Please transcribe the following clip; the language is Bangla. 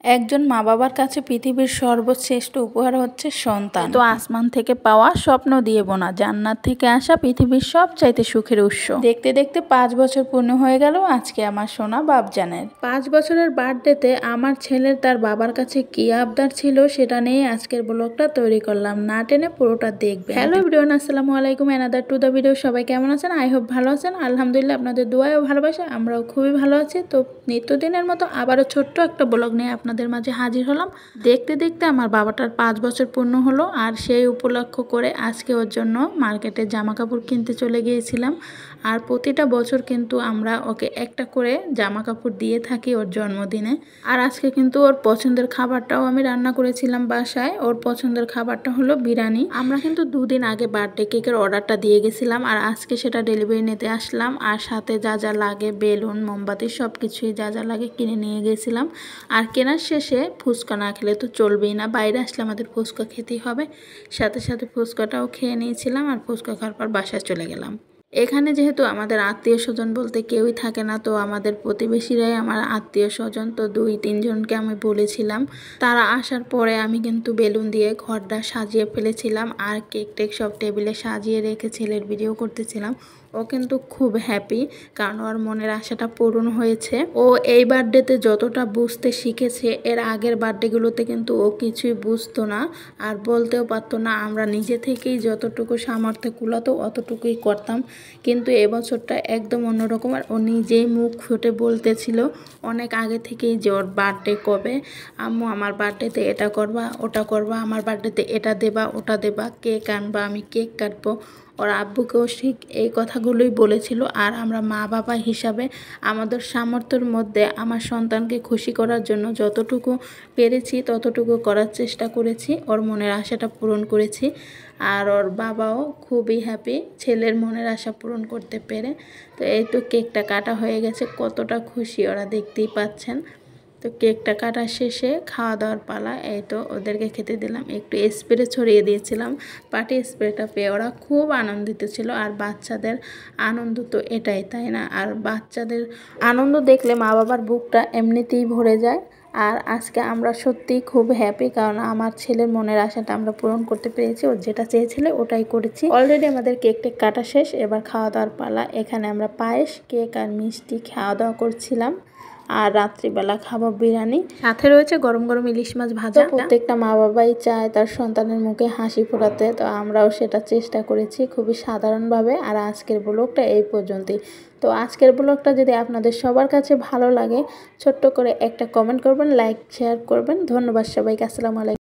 একজন মা বাবার কাছে পৃথিবীর সর্বশ্রেষ্ঠ উপহার হচ্ছে সন্তান। তো আসমান থেকে পাওয়া, স্বপ্ন দিয়ে বোনা, জান্নাত থেকে আসা পৃথিবীর সবচাইতে সুখের উৎস। দেখতে দেখতে 5 বছর পূর্ণ হয়ে গেল আজকে আমার সোনা বাপজানের 5 বছরের বার্থডেতে আমার ছেলের তার বাবার কাছে কি আবদার ছিল সেটা নিয়ে আজকের ব্লগটা তৈরি করলাম। না টেনে পুরোটা দেখবেন। হ্যালো এভরিওয়ান, আসসালামু আলাইকুম, অ্যানাদার টু দ্য ভিডিও। সবাই কেমন আছেন? আই হোপ ভালো আছেন। আলহামদুলিল্লাহ, আপনাদের দোয়ায় ও ভালোবাসা আমরাও খুবই ভালো আছি। তো নিত্যদিনের মতো আবারও ছোট্ট একটা ব্লগ নিয়ে আপনাদের মাঝে হাজির হলাম। দেখতে দেখতে আমার বাবাটার 5 বছর পূর্ণ হলো, আর সেই উপলক্ষ করে আজকে ওর জন্য মার্কেটে জামা কাপড় কিনতে চলে গিয়েছিলাম। আর প্রতিটা বছর কিন্তু আমরা ওকে একটা করে জামা কাপড় দিয়ে থাকি ওর জন্মদিনে। আর আজকে কিন্তু ওর পছন্দের খাবারটাও আমি রান্না করেছিলাম বাসায়। ওর পছন্দের খাবারটা হলো বিরিয়ানি। আমরা কিন্তু 2 দিন আগে বার্থডে কেকের অর্ডারটা দিয়ে গেছিলাম, আর আজকে সেটা ডেলিভারি নিতে আসলাম। আর সাথে যা যা লাগে, বেলুন, মোমবাতি, সব কিছুই যা যা লাগে কিনে নিয়ে গেছিলাম। আর কেনার শেষে ফুচকা না খেলে তো চলবেই না, বাইরে আসলে আমাদের ফুচকা খেতেই হবে। সাথে সাথে ফুচকাটাও খেয়ে নিয়েছিলাম, আর ফুচকা খাওয়ার পর বাসায় চলে গেলাম। এখানে যেহেতু আমাদের আত্মীয় স্বজন বলতে কেউই থাকে না, তো আমাদের প্রতিবেশীরাই আমার আত্মীয় স্বজন। তো 2-3 জনকে আমি বলেছিলাম। তারা আসার পরে আমি কিন্তু বেলুন দিয়ে ঘরটা সাজিয়ে ফেলেছিলাম, আর কেক টেক সব টেবিলে সাজিয়ে রেখে ছেলের ভিডিও করতেছিলাম। ও কিন্তু খুব হ্যাপি, কারণ ওর মনের আশাটা পূরণ হয়েছে। ও এই বার্থডেতে যতটা বুঝতে শিখেছে, এর আগের বার্থডেগুলোতে কিন্তু ও কিছুই বুঝতো না, আর বলতেও পারতো না। আমরা নিজে থেকেই যতটুকু সামর্থ্য কুলাতো অতটুকুই করতাম। কিন্তু এবছরটা একদম অন্যরকম। আর ও নিজেই মুখ ফুটে বলতেছিল অনেক আগে থেকেই যে ওর বার্থডে কবে, আম্মু আমার বার্থডেতে এটা করবা, ওটা করবা, আমার বার্থডেতে এটা দেবা, ওটা দেবা, কেক আনবা, আমি কেক কাটবো। ওর আব্বুকেও ঠিক এই কথাগুলোই বলেছিল। আর আমরা মা বাবা হিসাবে আমাদের সামর্থ্যের মধ্যে আমার সন্তানকে খুশি করার জন্য যতটুকু পেরেছি ততটুকু করার চেষ্টা করেছি। ওর মনের আশাটা পূরণ করেছি, আর ওর বাবাও খুবই হ্যাপি ছেলের মনের আশা পূরণ করতে পেরে। তো এই তো কেকটা কাটা হয়ে গেছে, কতটা খুশি ওরা দেখতেই পাচ্ছেন। তো কেকটা কাটা শেষে খাওয়া দাওয়ার পালা। এই তো ওদেরকে খেতে দিলাম, একটু স্প্রে ছড়িয়ে দিয়েছিলাম। পার্টি স্প্রেটা পেয়ে ওরা খুব আনন্দিত ছিল। আর বাচ্চাদের আনন্দ তো এটাই, তাই না? আর বাচ্চাদের আনন্দ দেখলে মা বাবার বুকটা এমনিতেই ভরে যায়। আর আজকে আমরা সত্যিই খুব হ্যাপি, কারণ আমার ছেলের মনের আশাটা আমরা পূরণ করতে পেরেছি। ও যেটা চেয়েছিল ওটাই করেছি। অলরেডি আমাদের কেক টেক কাটা শেষ, এবার খাওয়া দাওয়ার পালা। এখানে আমরা পায়েস, কেক আর মিষ্টি খাওয়া দাওয়া করছিলাম। আর রাত্রিবেলা খাবো বিরিয়ানি, সাথে রয়েছে গরম গরম ইলিশ মাছ ভাজা। প্রত্যেকটা মা বাবাই চায় তার সন্তানের মুখে হাসি ফোটাতে, তো আমরাও সেটা চেষ্টা করেছি খুবই সাধারণভাবে। আর আজকের ব্লগটা এই পর্যন্তই। তো আজকের ব্লগটা যদি আপনাদের সবার কাছে ভালো লাগে, ছোট্ট করে একটা কমেন্ট করবেন, লাইক শেয়ার করবেন। ধন্যবাদ সবাইকে। আসসালামু আলাইকুম।